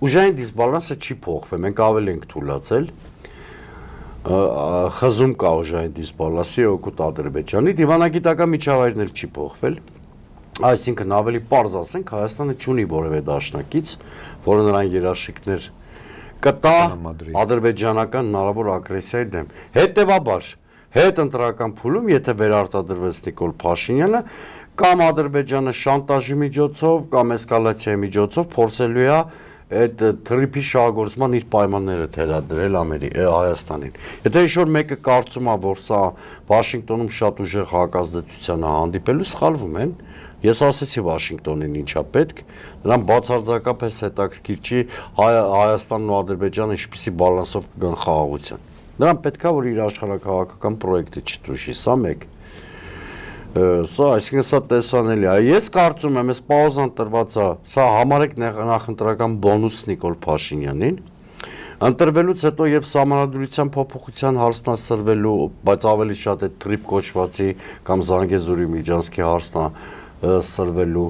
ուժային դիսբալանսը չի փոխվել, մենք ավելի ենք թուլացել, խզում կա ուժային դիսբալանսի օգուտ Ադրբեջանի, դիվանագիտական միջավայրն էլ չի փոխվել, այսինքն ավելի պարզ ասենք, Հայաստանը չունի որևէ դաշնակից, որը նրան երաշխիքներ կտա ադրբեջանական հնարավոր ագրեսիայի դեմ։ Հետևաբար, հետընտրական փուլում, եթե վերարտադրվեց Նիկոլ Փաշինյանը, կամ Ադրբեջանը շանտաժի միջոցով, կամ էսկալացիայի միջոցով փորձելու է այդ թրիփի շահագործման իր պայմանները թելադրել Հայաստանին։ Եթե ինչ-որ մեկը կարծում է, որ սա Վաշինգտոնում շատ ուժեղ հակազդեցության է հանդիպելու, սխալվում են։ Ես ասեցի Վաշինգտոնին ինչա պետք, նրան բացարձակապես հետաքրքիր չի Հայաստանն ու Ադրբեջանը ինչպիսի բալանսով կգան խաղաղության։ Նրան պետքա որ իր աշխարհաքաղաքական պրոյեկտը չտուժի, սա մեկ։ Սա, այսինքն սա տեսանելի է։ Ես կարծում եմ, այս պաուզան տրված է, սա համարեք նախընտրական բոնուս Նիկոլ Փաշինյանին։ Ընտրվելուց հետո եւ սահմանադրության փոփոխության հարցնասրվելու, բայց ավելի շատ այդ թրիփ կոչվածի կամ Զանգեզուրի Միջանցքի հարցնասրվելու